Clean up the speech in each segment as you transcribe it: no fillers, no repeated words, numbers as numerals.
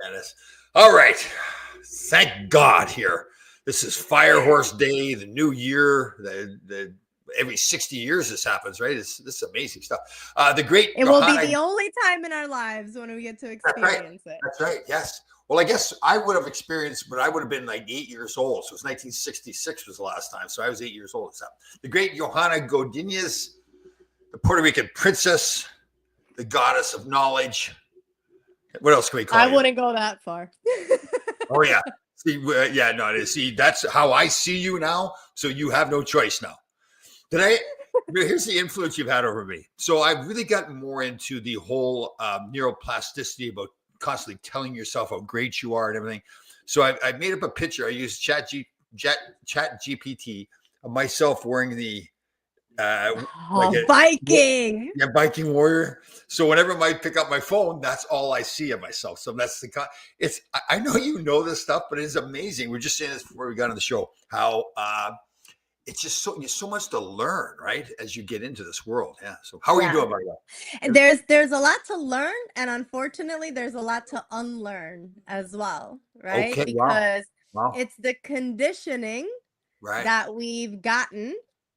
Dennis. All right. Thank God here. This is Fire Horse Day, the new year. The every 60 years this happens, right? This is amazing stuff. The great It will be Johanna. the only time in our lives when we get to That's right. experience it. That's right. Yes. Well, I guess I would have experienced, but I would have been like 8 years old. So it was 1966 was the last time. So I was 8 years old. So the great Johanna Godinez, the Puerto Rican princess, the goddess of knowledge. What else can we call I you? wouldn't go that far. Oh yeah. See, yeah, no. See, that's how I see you now. So you have no choice now. Here's the influence you've had over me. So I've really gotten more into the whole neuroplasticity about constantly telling yourself how great you are and everything. So I made up a picture. I used Chat GPT of myself wearing the Viking. Viking warrior. So whenever I might pick up my phone, that's all I see of myself. So that's it's. I know you know this stuff, but it's amazing. We're just saying this before we got on the show. How it's just so much to learn, right? As you get into this world. Yeah. So how are you doing, by the way? There's a lot to learn, and unfortunately, there's a lot to unlearn as well, right? Okay. Because wow. it's the conditioning that we've gotten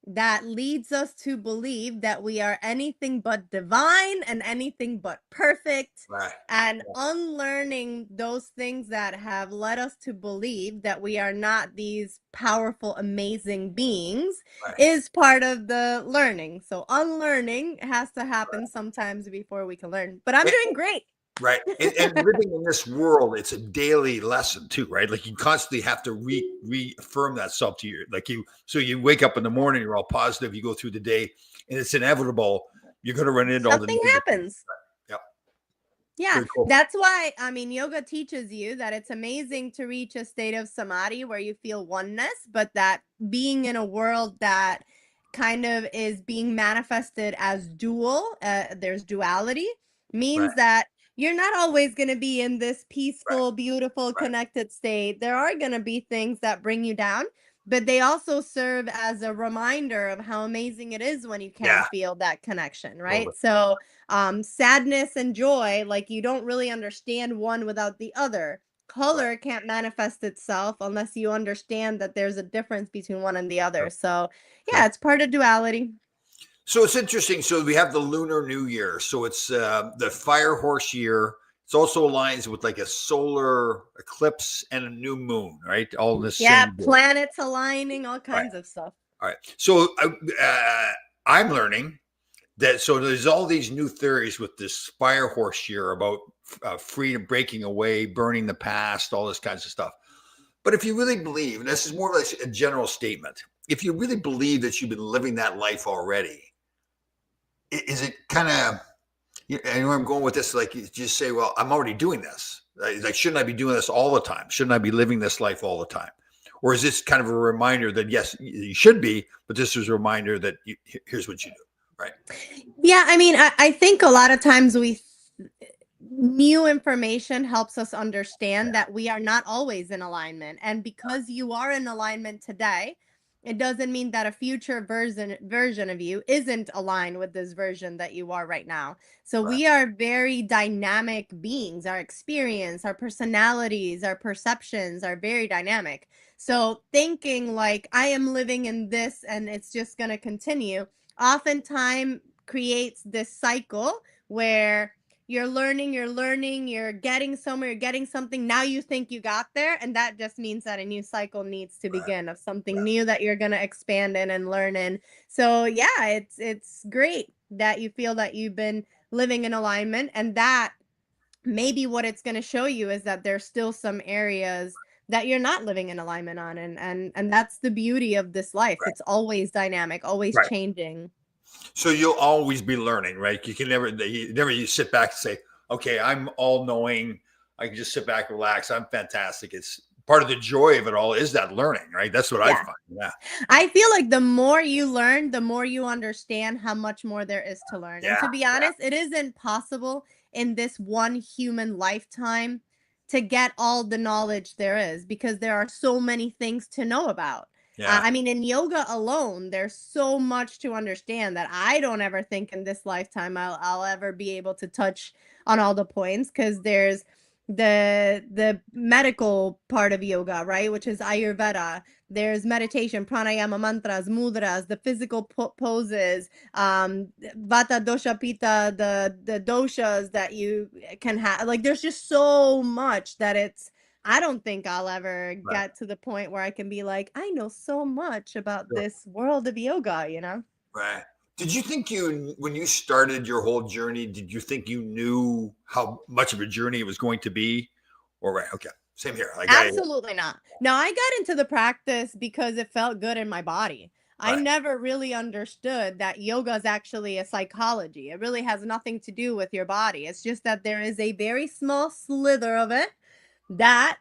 that leads us to believe that we are anything but divine and anything but perfect, and unlearning those things that have led us to believe that we are not these powerful, amazing beings is part of the learning. So unlearning has to happen sometimes before we can learn, but I'm doing great. Right. And living in this world, it's a daily lesson too, right? Like you constantly have to reaffirm that self to you. So you wake up in the morning, you're all positive, you go through the day, and it's inevitable. You're going to run into all the something happens. Yep. Yeah, cool. That's why, yoga teaches you that it's amazing to reach a state of samadhi where you feel oneness, but that being in a world that kind of is being manifested as dual, there's duality, means that you're not always going to be in this peaceful, beautiful, connected state. There are going to be things that bring you down, but they also serve as a reminder of how amazing it is when you can feel that connection, right? So sadness and joy, like you don't really understand one without the other. Color can't manifest itself unless you understand that there's a difference between one and the other. So yeah, it's part of duality. So it's interesting. So we have the Lunar New Year. So it's the Fire Horse year. It also aligns with like a solar eclipse and a new moon, right? All this. Yeah, planets aligning, all kinds of stuff. All right. So I'm learning that. So there's all these new theories with this Fire Horse year about freedom, breaking away, burning the past, all this kinds of stuff. But if you really believe, and this is more like a general statement, if you really believe that you've been living that life already, is it kind of, I know where I'm going with this, like you just say, well, I'm already doing this. Like, shouldn't I be doing this all the time? Shouldn't I be living this life all the time? Or is this kind of a reminder that, yes, you should be, but this is a reminder that here's what you do, right? Yeah, I think a lot of times new information helps us understand that we are not always in alignment. And because you are in alignment today, it doesn't mean that a future version of you isn't aligned with this version that you are right now. So we are very dynamic beings. Our experience, our personalities, our perceptions are very dynamic. So thinking like I am living in this and it's just going to continue, oftentimes creates this cycle where you're learning, you're getting somewhere, you're getting something. Now you think you got there. And that just means that a new cycle needs to begin of something new that you're going to expand in and learn in. So yeah, it's great that you feel that you've been living in alignment, and that maybe what it's going to show you is that there's still some areas that you're not living in alignment on. And that's the beauty of this life. It's always dynamic, always changing. So you'll always be learning, right? You can never you sit back and say, okay, I'm all knowing. I can just sit back and relax. I'm fantastic. It's part of the joy of it all is that learning, right? That's what I find. Yeah. I feel like the more you learn, the more you understand how much more there is to learn. And to be honest, it isn't possible in this one human lifetime to get all the knowledge there is, because there are so many things to know about. Yeah. In yoga alone, there's so much to understand that I don't ever think in this lifetime I'll ever be able to touch on all the points, because there's the medical part of yoga, right, which is Ayurveda. There's meditation, pranayama, mantras, mudras, the physical poses, vata, dosha, pitta, the doshas that you can have. Like, there's just so much that I don't think I'll ever Right. get to the point where I can be like, I know so much about Sure. this world of yoga, you know? Right. Did you think when you started your whole journey, did you think you knew how much of a journey it was going to be? Or right, okay. Same here. Like Absolutely not. No, I got into the practice because it felt good in my body. I right. never really understood that yoga is actually a psychology. It really has nothing to do with your body. It's just that there is a very small slither of it that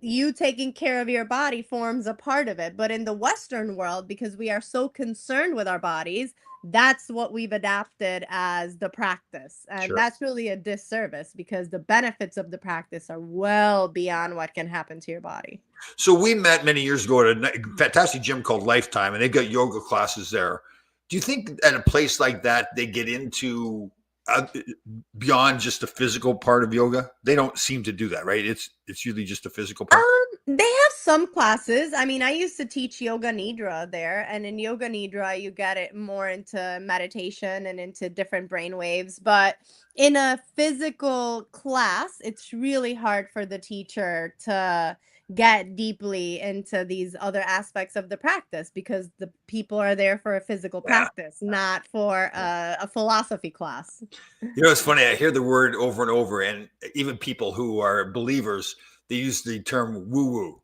you taking care of your body forms a part of it. But in the Western world, because we are so concerned with our bodies, that's what we've adapted as the practice. And Sure. that's really a disservice because the benefits of the practice are well beyond what can happen to your body. So we met many years ago at a fantastic gym called Lifetime, and they've got yoga classes there. Do you think at a place like that they get into beyond just the physical part of yoga? They don't seem to do that, right? It's usually just the physical part. They have some classes. I mean, I used to teach yoga nidra there, and in yoga nidra, you get it more into meditation and into different brain waves. But in a physical class, it's really hard for the teacher to get deeply into these other aspects of the practice because the people are there for a physical Yeah. practice, not for a philosophy class. You know, it's funny. I hear the word over and over, and even people who are believers, they use the term "woo woo."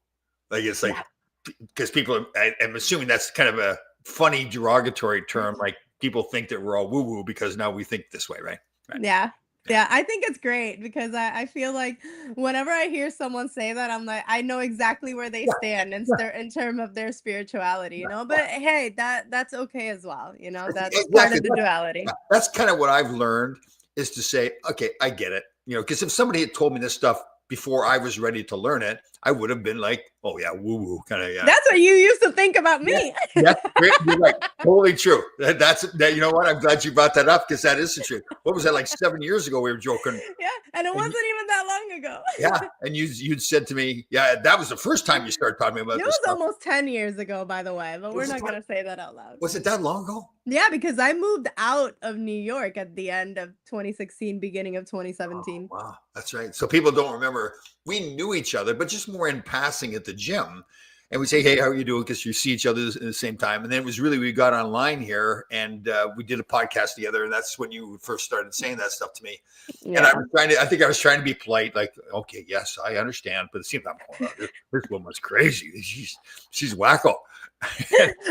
Like it's like Yeah. because people, I'm assuming that's kind of a funny derogatory term. Like people think that we're all woo woo because now we think this way, right? Right. Yeah. Yeah, I think it's great because I feel like whenever I hear someone say that, I'm like, I know exactly where they Yeah, stand yeah, in terms of their spirituality, you know. But yeah. hey, that's okay as well, you know. That's part Exactly. of the duality. That's kind of what I've learned is to say, okay, I get it. You know, because if somebody had told me this stuff before I was ready to learn it, I would have been like, oh yeah, woo woo, kind of yeah. That's what you used to think about Yeah, me. yeah, you're right. Totally true. That's that. You know what? I'm glad you brought that up because that is the truth. What was that like 7 years ago? We were joking, Yeah, and it and wasn't even that long ago. yeah, and you'd said to me, yeah, that was the first time you started talking It about this was stuff. almost 10 years ago, by the way, but we're Was it not that, gonna say that out loud. was it that long ago? Yeah, because I moved out of New York at the end of 2016, beginning of Oh, 2017. wow, that's right. So people don't remember. We knew each other, but just more in passing at the gym. And we say, "Hey, how are you doing?" Because you see each other at the same time. And then it was really we got online here and we did a podcast together, and that's when you first started saying that stuff to me. And Yeah. I think I was trying to be polite, like, "Okay, yes, I understand," but it seems I'm going, oh, this woman's crazy. She's wacko.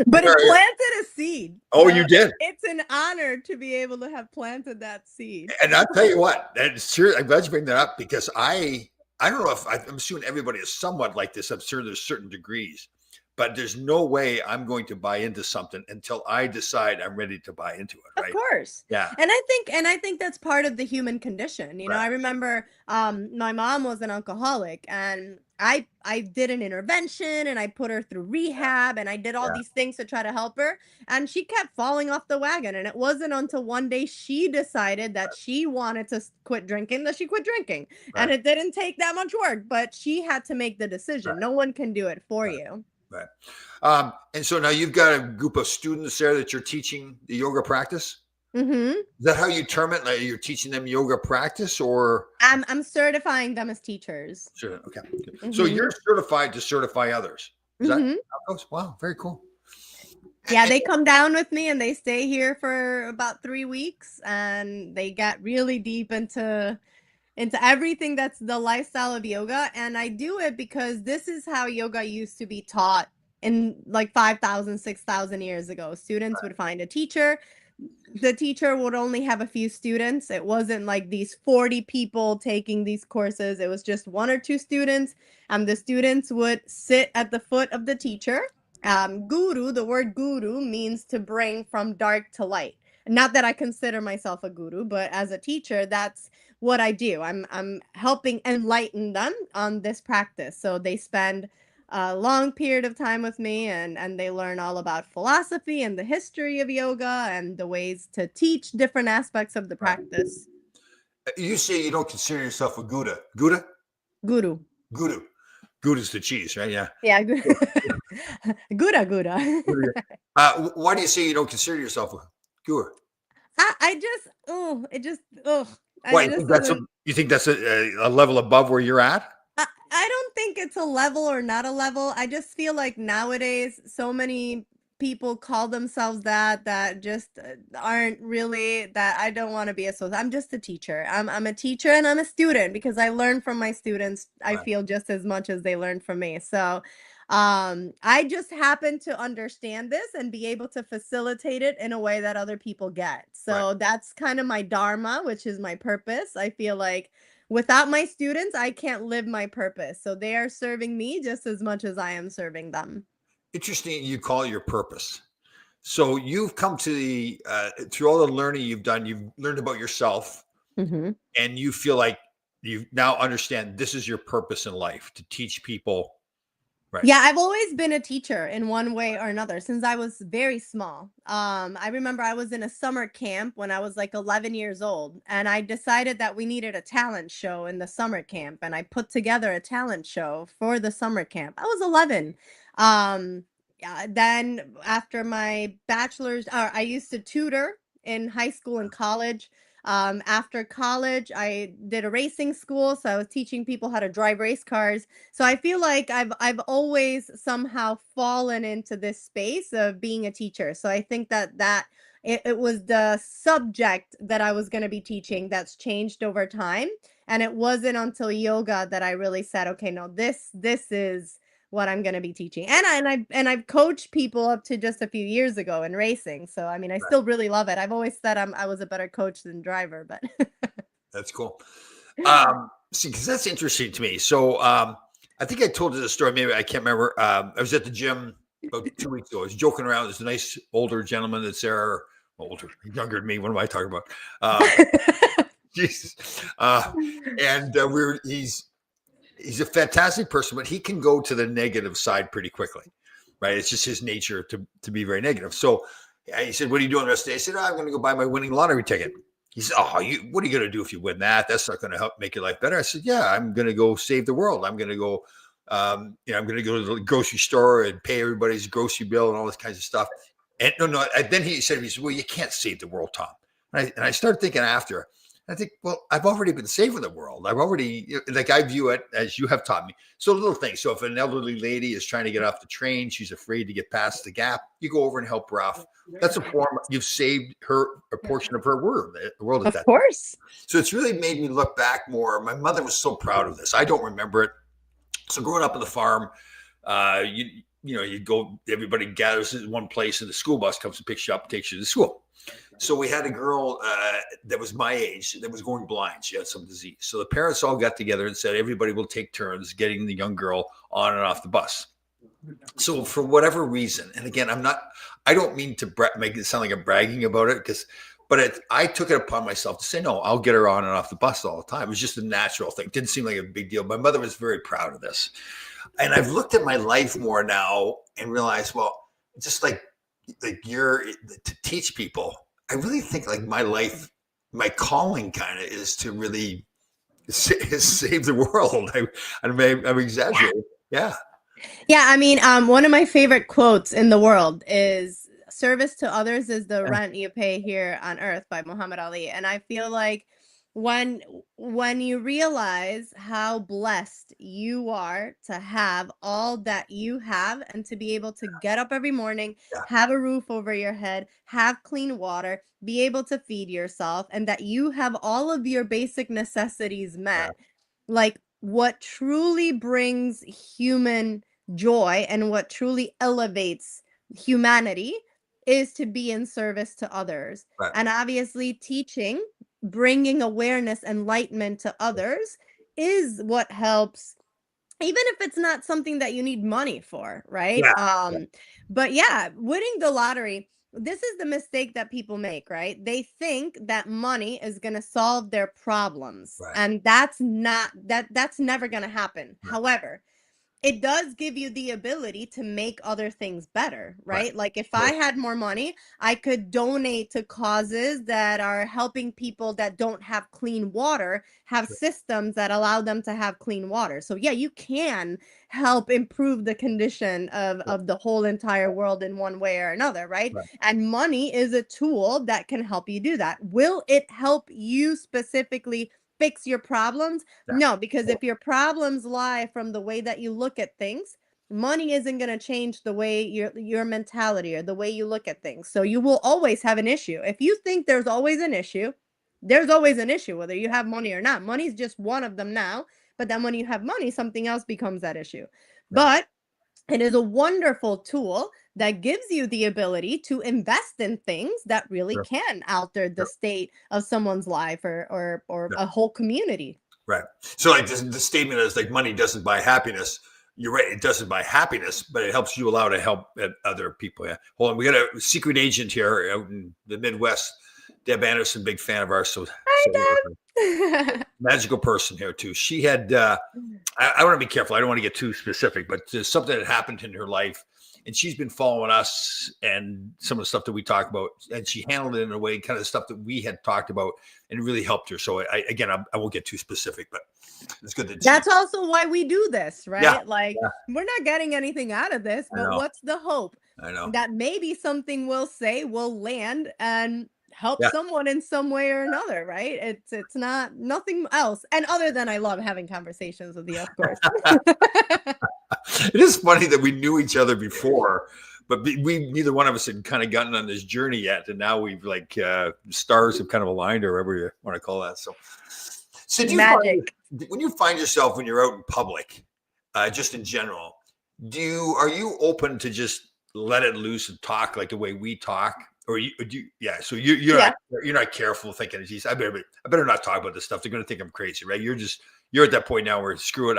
But it Where- planted a seed. oh, So you did. it's an honor to be able to have planted that seed. And I'll tell you what, that's true. I'm glad you bring that up because I don't know if I'm assuming everybody is somewhat like this. I'm sure there's certain degrees, but there's no way I'm going to buy into something until I decide I'm ready to buy into it. Of Right? course. Yeah. And I think that's part of the human condition. You know, I Right. remember my mom was an alcoholic and I did an intervention and I put her through rehab and I did all Yeah. these things to try to help her and she kept falling off the wagon and it wasn't until one day she decided that she wanted to quit drinking that she quit drinking. And Right. it didn't take that much work, but she had to make the decision. Right. No one can do it for Right. you. Right. And so now you've got a group of students there that you're teaching the yoga practice. Mhm. Is that how you term it? Like you're teaching them yoga practice, or I'm certifying them as teachers. sure? Okay. Good. So Mhm. you're certified to certify others. Is that how Mhm. it goes? Wow, very cool. Yeah, they come down with me and they stay here for about 3 weeks and they get really deep into everything that's the lifestyle of yoga and I do it because this is how yoga used to be taught in like 5,000, 6,000 years ago. Students would find a teacher. The teacher would only have a few students. It wasn't like these 40 people taking these courses. It was just one or two students and the students would sit at the foot of the teacher. Guru, the word guru means to bring from dark to light. Not that I consider myself a guru, but as a teacher, that's what I do. I'm helping enlighten them on this practice. So they spend a long period of time with me and they learn all about philosophy and the history of yoga and the ways to teach different aspects of the Right. practice. You say you don't consider yourself a Gouda. Gouda? Guru. Gouda. Gouda's the cheese, right? Yeah. Yeah, Gura Gura. Why do you say you don't consider yourself a guru? I just, oh, it just, oh, Why I you think just that's doesn't. a level above where you're at? I don't think it's a level or not a level. I just feel like nowadays so many people call themselves that just aren't really that. I don't want to be associated. I'm just a teacher. I'm a teacher and I'm a student because I learn from my students. I Right. feel just as much as they learn from me. So I just happen to understand this and be able to facilitate it in a way that other people get. Right. So that's kind of my dharma, which is my purpose. I feel like without my students, I can't live my purpose. So they are serving me just as much as I am serving them. Interesting. You call it your purpose. So you've come to the through all the learning you've done. You've learned about yourself, Mhm. and you feel like you now understand this is your purpose in life to teach people. Right. Yeah, I've always been a teacher in one way or another since I was very small. I remember I was in a summer camp when I was like 11 years old, and I decided that we needed a talent show in the summer camp, and I put together a talent show for the summer camp. I was 11. Yeah, then after my bachelor's, I used to tutor in high school and college. After college, I did a racing school, so I was teaching people how to drive race cars. So I feel like I've always somehow fallen into this space of being a teacher. So I think that it was the subject that I was going to be teaching that's changed over time. And it wasn't until yoga that I really said, okay, no, this is what I'm going to be teaching. And I've coached people up to just a few years ago in racing. So I mean, I Right. still really love it. I've always said I was a better coach than driver, but That's cool. See, because that's interesting to me. So I think I told you the story. Maybe I can't remember. I was at the gym about 2 weeks ago. I was joking around. There's a nice older gentleman that's there, older, younger than me. What am I talking about? Jesus. He's a fantastic person, but he can go to the negative side pretty quickly, right? It's just his nature to be very negative. So he said, "What are you doing the rest of the day?" I said, "I'm going to go buy my winning lottery ticket." He said, "Oh, what are you going to do if you win that? That's not going to help make your life better." I said, "Yeah, I'm going to go save the world. I'm going to go, I'm going to go to the grocery store and pay everybody's grocery bill and all this kinds of stuff." And no. Then he said, "Well, you can't save the world, Tom." And I started thinking after. I think, well, I've already been saving the world. I've already, like, I view it as you have taught me. So little things. So if an elderly lady is trying to get off the train, she's afraid to get past the gap, you go over and help her off. That's a form. You've saved her a portion of her world at of that. course. So it's really made me look back more. My mother was so proud of this. I don't remember it. So growing up on the farm, you go, everybody gathers in one place, and the school bus comes and picks you up and takes you to school. So we had a girl that was my age that was going blind. She had some disease. So the parents all got together and said, everybody will take turns getting the young girl on and off the bus. So for whatever reason, and again, I don't mean to make it sound like I'm bragging about it, but I took it upon myself to say, no, I'll get her on and off the bus all the time. It was just a natural thing. It didn't seem like a big deal. My mother was very proud of this. And I've looked at my life more now and realized, well, just like you're to teach people, I really think like my life, my calling kind of is to really save the world. I'm exaggerating. Yeah. Yeah, I mean, one of my favorite quotes in the world is "Service to others is the rent you pay here on earth" by Muhammad Ali. And I feel like when when you realize how blessed you are to have all that you have and to be able to get up every morning, Yeah. have a roof over your head, have clean water, be able to feed yourself, and that you have all of your basic necessities Yeah. met, like what truly brings human joy and what truly elevates humanity is to be in service to others. Right. And obviously, teaching, bringing awareness, enlightenment to others is what helps, even if it's not something that you need money for, right? Yeah. Yeah. But yeah, winning the lottery, this is the mistake that people make, right? They think that money is going to solve their problems, Right. and that's never going to happen. Right. However, it does give you the ability to make other things better, Right. right? Like if Right. I had more money, I could donate to causes that are helping people that don't have clean water have Sure. systems that allow them to have clean water. So yeah, you can help improve the condition Right. of the whole entire world in one way or another, right? Right. And money is a tool that can help you do that. Will it help you specifically fix your problems? Yeah. No, because if your problems lie from the way that you look at things, money isn't going to change the way your mentality or the way you look at things. So you will always have an issue. If you think there's always an issue, there's always an issue whether you have money or not. Money's just one of them now, but then when you have money, something else becomes that issue. Yeah. But it is a wonderful tool that gives you the ability to invest in things that really Sure. can alter the Sure. state of someone's life or Yeah. a whole community. Right. So like the statement is like money doesn't buy happiness. You're right. It doesn't buy happiness, but it helps you allow to help other people. Yeah. Hold on. We got a secret agent here out in the Midwest. Deb Anderson, big fan of ours. So Hi, magical person here too. She had, I want to be careful. I don't want to get too specific, but there's something that happened in her life, and she's been following us and some of the stuff that we talk about, and she handled it in a way, kind of the stuff that we had talked about, and it really helped her. So I won't get too specific, but it's good that That's also why we do this, right? Yeah, Like, yeah. we're not getting anything out of this, I but know. what's the hope? I know. That maybe something we'll say will land and help Yeah. someone in some way or another, right? It's not nothing else. And other than I love having conversations with you, of course. It is funny that we knew each other before, but we neither one of us had kind of gotten on this journey yet, and now we've like stars have kind of aligned, or whatever you want to call that. So do you Magic. when you find yourself when you're out in public, just in general, are you open to just let it loose and talk like the way we talk, or yeah? So you're Yeah. you're not careful thinking, geez, I better not talk about this stuff. They're going to think I'm crazy, right? You're at that point now where screw it,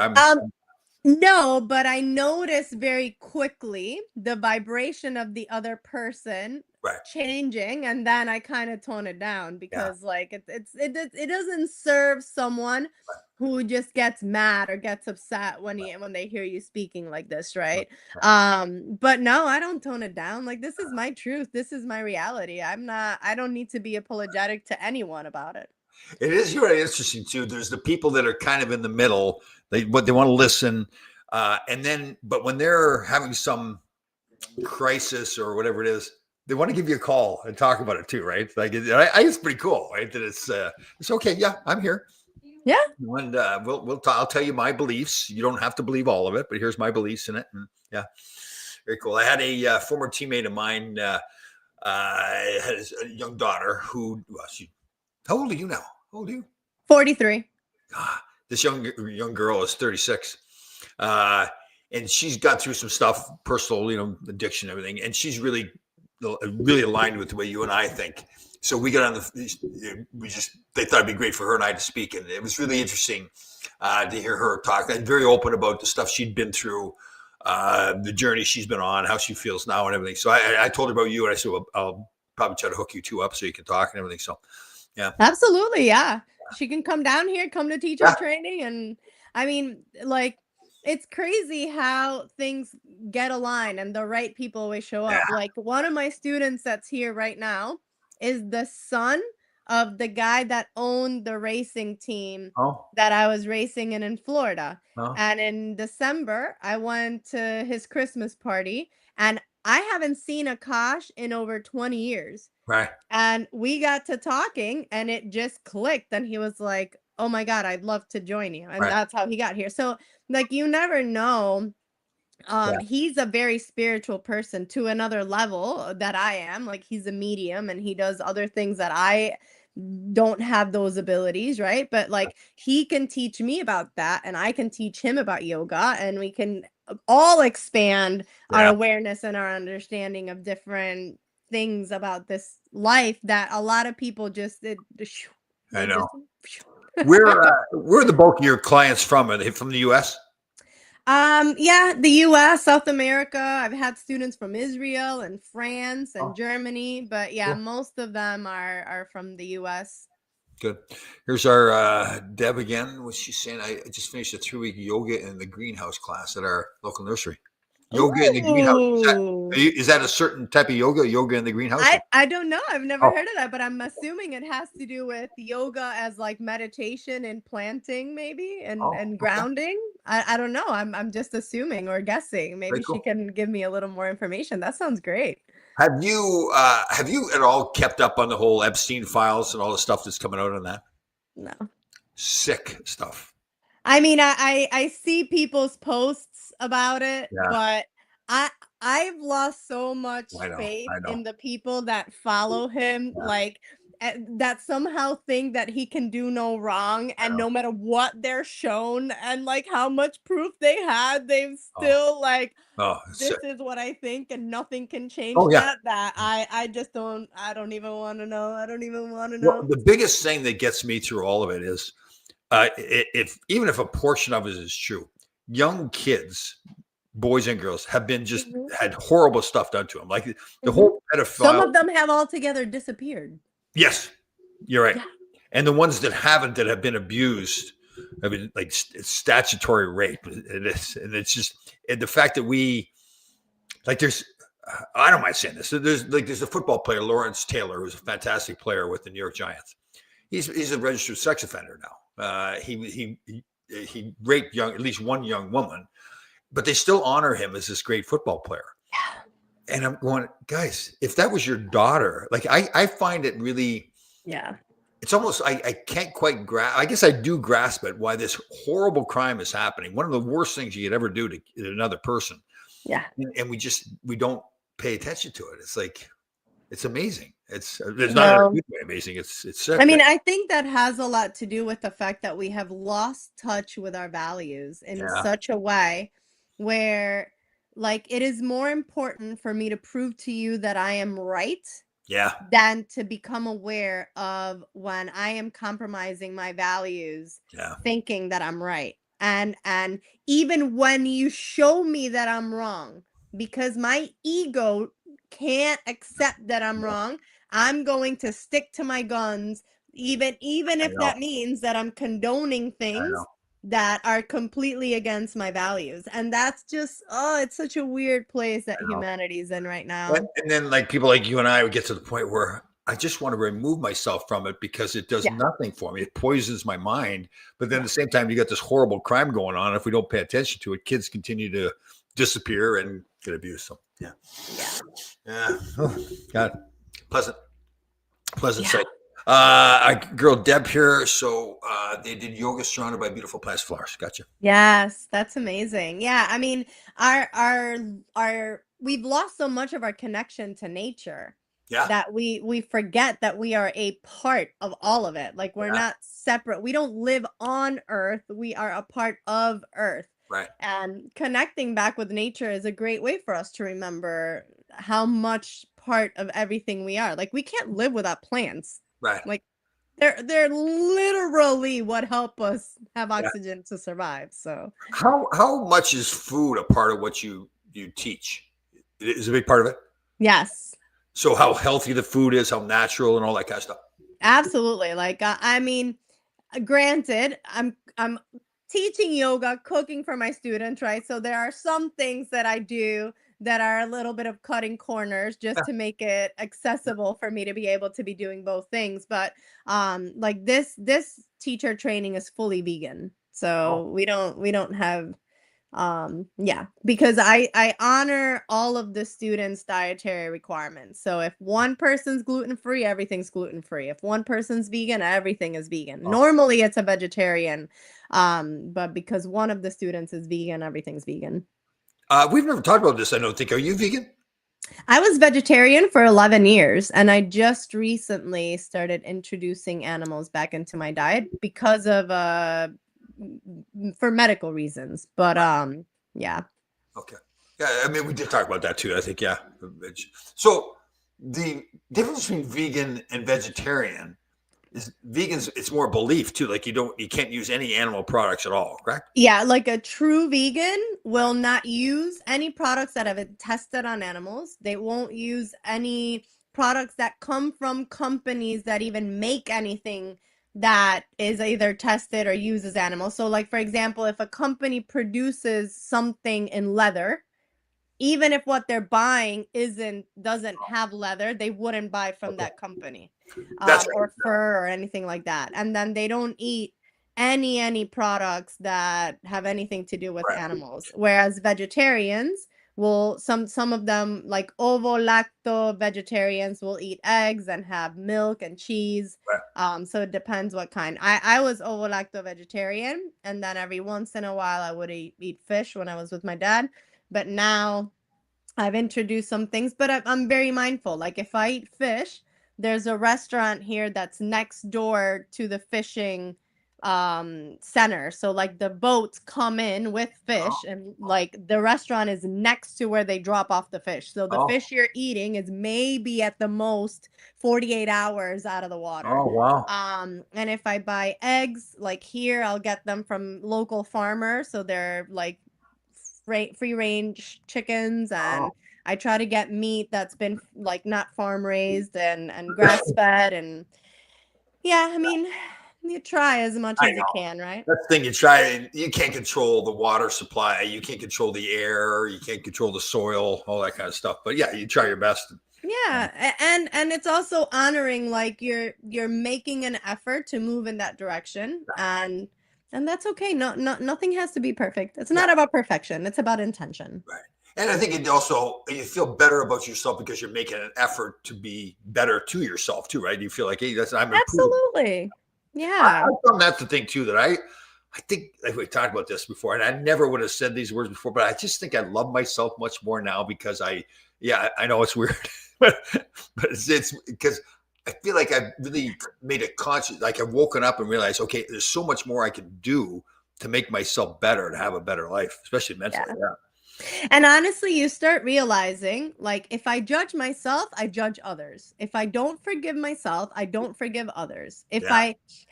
No, but I notice very quickly the vibration of the other person right. changing, and then I kind of tone it down Yeah. because like it doesn't serve someone who just gets mad or gets upset when they hear you speaking like this, right? But no, I don't tone it down. Like this is my truth. This is my reality. I don't need to be apologetic to anyone about it. It is really interesting too. There's the people that are kind of in the middle. They want to listen, and then but when they're having some crisis or whatever it is, they want to give you a call and talk about it too, right? Like it's pretty cool, right? That it's okay. Yeah, I'm here. Yeah. And I'll tell you my beliefs. You don't have to believe all of it, but here's my beliefs in it. And yeah, very cool. I had a former teammate of mine. Had a young daughter who how old are you now? How old are you? 43. This young girl is 36. And she's got through some stuff, personal, addiction, everything. And she's really aligned with the way you and I think. So we got on they thought it'd be great for her and I to speak. And it was really interesting to hear her talk. And very open about the stuff she'd been through, the journey she's been on, how she feels now and everything. So I told her about you, and I said, well, I'll probably try to hook you two up so you can talk and everything. So yeah. Absolutely, yeah. She can come down here, come to teacher training, and I mean, like, it's crazy how things get aligned and the right people always show up. Like one of my students that's here right now is the son of the guy that owned the racing team that I was racing in Florida. And in December, I went to his Christmas party, and I haven't seen Akash in over 20 years. Right. And we got to talking, and it just clicked. And he was like, oh my God, I'd love to join you. And that's how he got here. So, like, you never know. He's a very spiritual person to another level that I am. Like, he's a medium and he does other things that I don't have those abilities, right? But like, he can teach me about that, and I can teach him about yoga, and we can all expand our awareness and our understanding of different things about this life that a lot of people I know. Where are the bulk of your clients from? Are they from the US? Yeah, the US, South America. I've had students from Israel and France and Germany, but yeah, most of them are from the US. Good. Here's our Deb again. What's she saying? I just finished a 3-week yoga in the greenhouse class at our local nursery. Yoga in the greenhouse. Ooh. Is that a certain type of yoga? Yoga in the greenhouse? I don't know. I've never Oh. heard of that, but I'm assuming it has to do with yoga as like meditation and planting, maybe, and Oh, okay. grounding. I don't know. I'm just assuming or guessing. Maybe Very cool. she can give me a little more information. That sounds great. Have you at all kept up on the whole Epstein files and all the stuff that's coming out on that? No. Sick stuff. I mean, I see people's posts about it, Yeah. but I've lost so much I know, faith I know. in the people that follow him, Yeah. like that somehow think that he can do no wrong, and know. no matter what they're shown and like how much proof they had, they've still like, Oh, it's this sick. is what I think, and nothing can change Oh, yeah. that. I just don't. I don't even want to know. I don't even want to Well, know. the biggest thing that gets me through all of it is, even if a portion of it is true, young kids, boys and girls, have been just Mhm. had horrible stuff done to them. Like the Mhm. whole Some pedophile. of them have altogether disappeared. Yes, you're right. Yeah. And the ones that haven't, that have been abused, I mean, like it's statutory rape. It is, and it's just and the fact that we like there's. I don't mind saying this. There's a football player, Lawrence Taylor, who's a fantastic player with the New York Giants. He's a registered sex offender now. He raped at least one young woman, but they still honor him as this great football player. Yeah. And I'm going, guys, if that was your daughter, like I find it really, Yeah. it's almost I can't quite grasp. I guess I do grasp it why this horrible crime is happening. One of the worst things you could ever do to another person. Yeah. And we don't pay attention to it. It's like it's amazing. It's not No. a good way amazing. It's sick. I mean, I think that has a lot to do with the fact that we have lost touch with our values in Yeah. such a way where, like, it is more important for me to prove to you that I am right Yeah. than to become aware of when I am compromising my values, Yeah. thinking that I'm right. And even when you show me that I'm wrong, because my ego can't accept that I'm wrong, I'm going to stick to my guns, even if know. that means that I'm condoning things know. that are completely against my values. And that's just, it's such a weird place that humanity's in right now. And then like people like you and I would get to the point where I just want to remove myself from it because it does Yeah. nothing for me. It poisons my mind. But then at the same time, you got this horrible crime going on. If we don't pay attention to it, kids continue to disappear and get abused. So yeah. Oh, God, pleasant Yeah. sight. Our girl Deb here. So they did yoga surrounded by beautiful plastic flowers. Gotcha. Yes, that's amazing. Yeah, I mean, our we've lost so much of our connection to nature Yeah. that we forget that we are a part of all of it. Like, we're Yeah. not separate. We don't live on Earth. We are a part of Earth. Right. And connecting back with nature is a great way for us to remember how much part of everything we are. Like, we can't live without plants. Right. Like, they're literally what help us have oxygen to survive. So How much is food a part of what you teach? Is a big part of it. yes, So how healthy the food is, how natural, and all that kind of stuff. absolutely. Like, I mean, granted, I'm teaching yoga, cooking for my students, right? So there are some things that I do that are a little bit of cutting corners just to make it accessible for me to be able to be doing both things. But like this teacher training is fully vegan. So we don't have because I honor all of the students' dietary requirements. So if one person's gluten-free, everything's gluten-free. If one person's vegan, everything is vegan. Normally it's a vegetarian, but because one of the students is vegan, everything's vegan. We've never talked about this, I don't think. Are you vegan? I was vegetarian for 11 years, and I just recently started introducing animals back into my diet because of for medical reasons. But yeah. Okay. Yeah, I mean, we did talk about that too, I think. Yeah. So the difference between vegan and vegetarian is vegans, it's more belief too. Like you can't use any animal products at all, correct? Yeah, like a true vegan will not use any products that have been tested on animals. They won't use any products that come from companies that even make anything that is either tested or uses animals. So, like, for example, if a company produces something in leather, even if what they're buying doesn't have leather, they wouldn't buy from Okay. that company, That's right. or fur or anything like that. And then they don't eat any products that have anything to do with Right. animals. Whereas vegetarians will, some of them, like ovo lacto vegetarians, will eat eggs and have milk and cheese. Right. So it depends what kind. I was ovo lacto vegetarian, and then every once in a while I would eat fish when I was with my dad. But now I've introduced some things, but I'm very mindful. Like, if I eat fish, there's a restaurant here that's next door to the fishing center. So, like, the boats come in with fish, Oh, and like the restaurant is next to where they drop off the fish. So the oh, fish you're eating is maybe at the most 48 hours out of the water. oh, wow. And if I buy eggs, like here, I'll get them from local farmers, so they're like free range chickens. Oh. And I try to get meat that's been like not farm raised and grass fed. And yeah, I mean, you try as much I as you know. can, right? That's the thing. You try. You can't control the water supply. You can't control the air. You can't control the soil. All that kind of stuff. But yeah, you try your best. Yeah, and it's also honoring, like, you're making an effort to move in that direction. And that's okay. Nothing has to be perfect. It's Yeah, not about perfection. It's about intention. right. And I think it also you feel better about yourself because you're making an effort to be better to yourself too, right? You feel like, hey, that's I'm improving. Absolutely. I Yeah. found that's the thing too that I think like we talked about this before, and I never would have said these words before, but I just think I love myself much more now because yeah, I know it's weird, but it's because I feel like I've really made a conscious, like I've woken up and realized, okay, there's so much more I can do to make myself better, to have a better life, especially mentally. Yeah. Yeah, And honestly, you start realizing, like, if I judge myself, I judge others. If I don't forgive myself, I don't forgive others. yeah,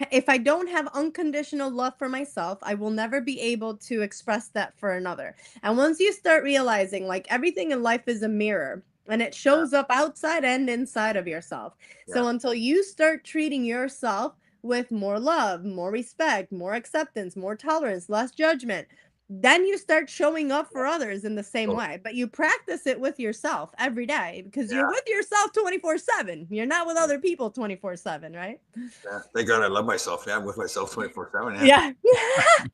If I don't have unconditional love for myself, I will never be able to express that for another. And once you start realizing, like, everything in life is a mirror, and it shows up outside and inside of yourself. yeah. So until you start treating yourself with more love, more respect, more acceptance, more tolerance, less judgment, then you start showing up for others in the same So, way. But you practice it with yourself every day, because you're yeah, with yourself 24/7. You're not with other people 24/7, right? yeah. Thank God I love myself. Yeah, I'm with myself 24/7. Yeah, Yeah.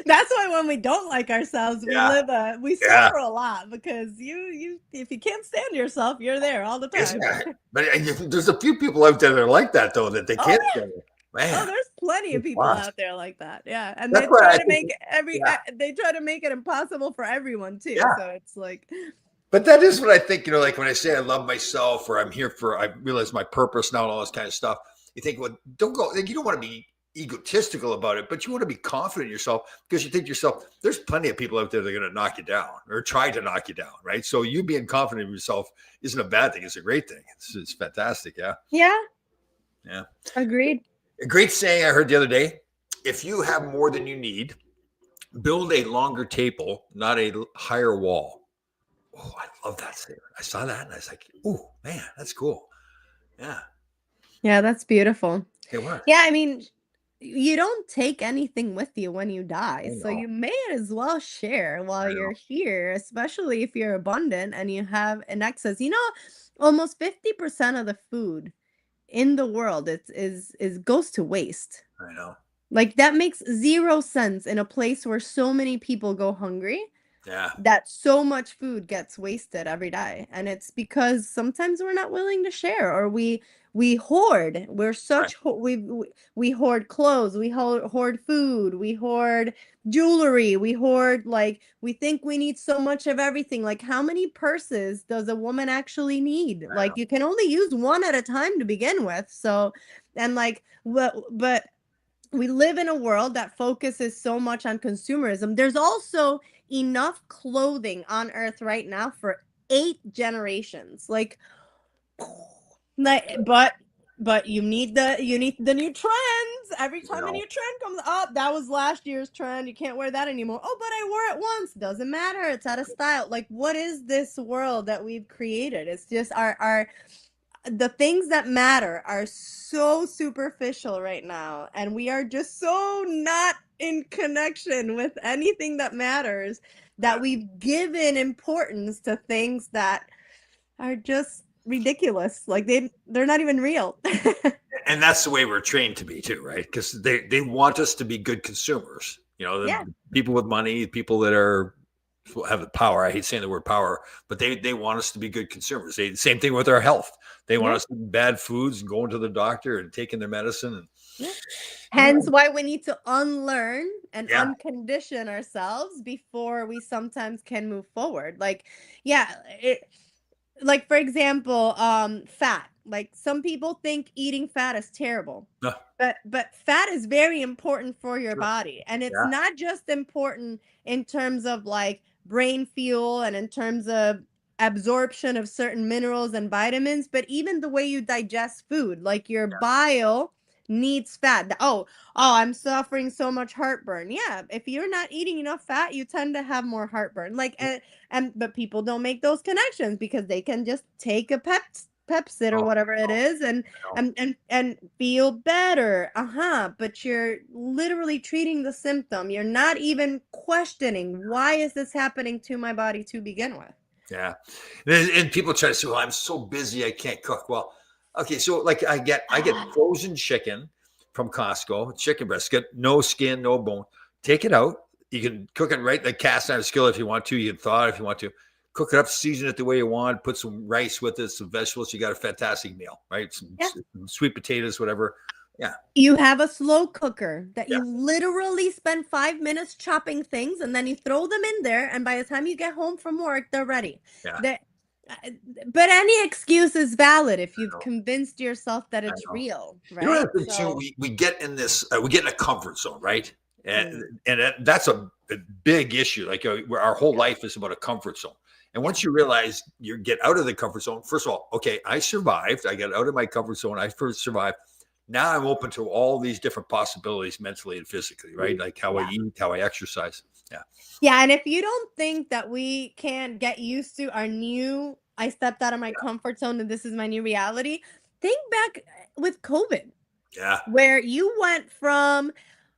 That's why when we don't like ourselves, yeah, we yeah. suffer a lot, because you if you can't stand yourself, you're there all the It's time. yeah. But there's a few people out there that are like that though, that they Oh can't yeah. say it. Oh, Man, there's plenty of it's people lost. out there like that. Yeah. And That's why I think, yeah, they try to make it impossible for everyone too. yeah. So it's like, But that is what I think, like when I say I love myself or I'm here for, I realize my purpose now and all this kind of stuff. You think, well, don't go, like, you don't want to be egotistical about it, but you want to be confident in yourself because you think to yourself, there's plenty of people out there that are going to knock you down or try to knock you down, right? So you being confident in yourself isn't a bad thing. It's a great thing. It's fantastic. Yeah. yeah, Yeah. agreed. A great saying I heard the other day, if you have more than you need, build a longer table, not a higher wall. Oh, I love that statement. I saw that and I was like, oh man, that's cool. Yeah, Yeah, that's beautiful. it was. Yeah, I mean, you don't take anything with you when you die, I so know. you may as well share while I know. you're here, especially if you're abundant and you have an excess. Almost 50% of the food in the world is goes to waste. I know. Like, that makes zero sense in a place where so many people go hungry, Yeah. that so much food gets wasted every day. And it's because sometimes we're not willing to share, or we hoard. We're Right. such we hoard clothes, we hoard food, we hoard jewelry, we hoard, like, we think we need so much of everything. Like, how many purses does a woman actually need? I Like, know. you can only use one at a time to begin with. So, and like, but we live in a world that focuses so much on consumerism. There's also enough clothing on earth right now for 8 generations. Like, but you need the new trends. Every I time a know. new trend comes up, that was last year's trend. You can't wear that anymore. Oh, but I wore it once. Doesn't matter. It's out of style. Like, what is this world that we've created? It's just our the things that matter are so superficial right now, and we are just so not in connection with anything that matters, Yeah. that we've given importance to things that are just ridiculous. Like they're not even real. And that's the way we're trained to be too, right? Because they want us to be good consumers. You know, Yeah. the people with money, people that are have the power. I hate saying the word power, but they want us to be good consumers. Same thing with our health. They want Yeah. us to eat bad foods and going to the doctor and taking their medicine. And Yeah. you Hence know, why we need to unlearn and yeah, uncondition ourselves before we sometimes can move forward. Like, yeah, it, like for example, fat. Like some people think eating fat is terrible. no, But fat is very important for your sure, body. And it's yeah, not just important in terms of like brain fuel and in terms of absorption of certain minerals and vitamins, but even the way you digest food, like your bile needs fat. Oh, I'm suffering so much heartburn. Yeah, if you're not eating enough fat, you tend to have more heartburn. Like and but people don't make those connections because they can just take a Pepsid or oh, whatever it is and no, and feel better. Uh-huh. But you're literally treating the symptom. You're not even questioning why is this happening to my body to begin with. yeah. And people try to say, "Well, I'm so busy, I can't cook." Well, okay, so like I get frozen chicken from Costco, chicken breast, get no skin, no bone. Take it out. You can cook it right in the cast iron skillet if you want to. You can thaw it if you want to. Cook it up, season it the way you want. Put some rice with it, some vegetables. You got a fantastic meal, right? Yeah. Some sweet potatoes, whatever. Yeah, You have a slow cooker that yeah, you literally spend 5 minutes chopping things and then you throw them in there. And by the time you get home from work, they're ready. yeah. That, uh, but any excuse is valid if I you've know. convinced yourself that I it's know. real, You know right? what I think too? So, We get in this, we get in a comfort zone, right? And mm, that's a big issue. Like where our whole yeah, life is about a comfort zone. And yeah, once you realize you get out of the comfort zone, first of all, okay, I survived. I got out of my comfort zone. I first survived. Now I'm open to all these different possibilities mentally and physically, right? Like how I yeah. eat, how I exercise. Yeah. Yeah, and if you don't think that we can get used to our new, I stepped out of my comfort zone and this is my new reality, think back with COVID, Yeah. where you went from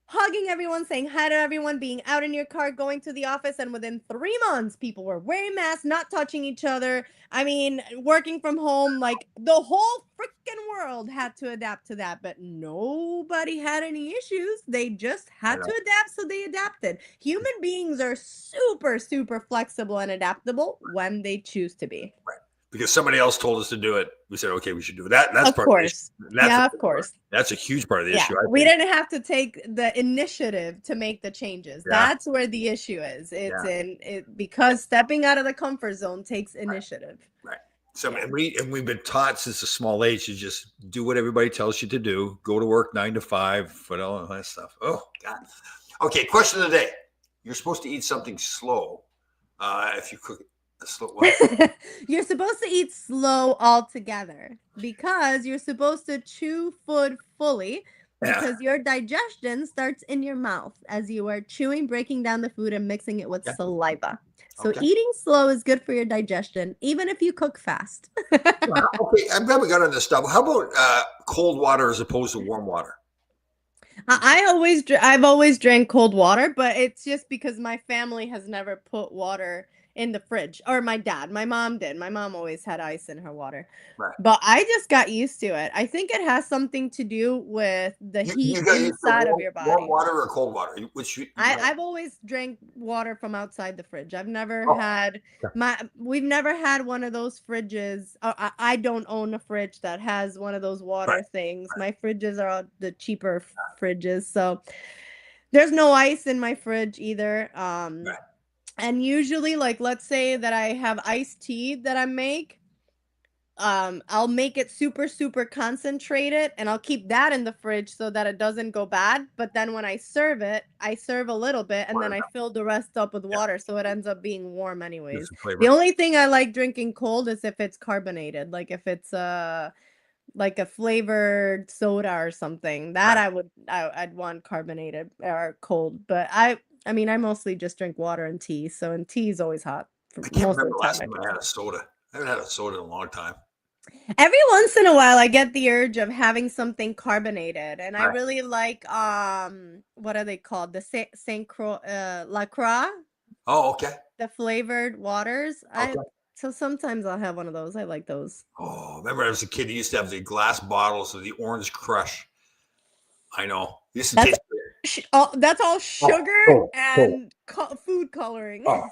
hugging everyone, saying hi to everyone, being out in your car, going to the office, and within 3 months, people were wearing masks, not touching each other. I mean, working from home, like the whole freaking world had to adapt to that, but nobody had any issues. They just I had to know. adapt, so they adapted. Human beings are super, super flexible and adaptable when they choose to be. Right. Because somebody else told us to do it. We said, okay, we should do it. That's Of part of the course. issue. That's a Yeah, of big part. course. That's a huge part of the Yeah, issue, I we think. didn't have to take the initiative to make the changes. Yeah. That's where the issue is. It's Yeah. in it because stepping out of the comfort zone takes initiative. Right. So Yeah. we've been taught since a small age to just do what everybody tells you to do. Go to work 9 to 5, but all that stuff. Oh God. Okay. Question of the day. You're supposed to eat something slow. If you cook a slow what? You're supposed to eat slow altogether because you're supposed to chew food fully Yeah. because your digestion starts in your mouth as you are chewing, breaking down the food and mixing it with Okay. saliva. So Okay. eating slow is good for your digestion, even if you cook fast. Okay. I'm glad we got on this stuff. How about cold water as opposed to warm water? I've always drank cold water, but it's just because my family has never put water in the fridge, or my dad. My mom did. My mom always had ice in her water. Right. But I just got used to it. I think it has something to do with the You heat got used to inside of your warm body. water or cold water? Which you want? I've always drank water from outside the fridge. I've never Oh, had we've never had one of those fridges. I don't own a fridge that has one of those right. water things. My fridges are all the cheaper fridges, so there's no ice in my fridge either. Right. And usually, like, let's say that I have iced tea that I make, I'll make it super, super concentrated and I'll keep that in the fridge so that it doesn't go bad. But then when I serve it, I serve a little bit and then I fill the rest up with Yeah. water so it ends up being warm Give anyways. some flavor. The only thing I like drinking cold is if it's carbonated, like if it's like a flavored soda or something. That Right. I'd want carbonated or cold. But I mean I mostly just drink water and tea. So and tea is always hot for I can't most of remember the the time last I time I drink had it. a soda. I haven't had a soda in a long time. Every once in a while, I get the urge of having something carbonated, and I Right. really like what are they called? The La Croix, Oh, okay. the flavored waters. I Okay. so sometimes I'll have one of those. I like those. Oh, remember as a kid, you used to have the glass bottles of the Orange Crush. I know. Used to That's taste good. that's all Oh, sugar cool, cool. and food coloring. Oh,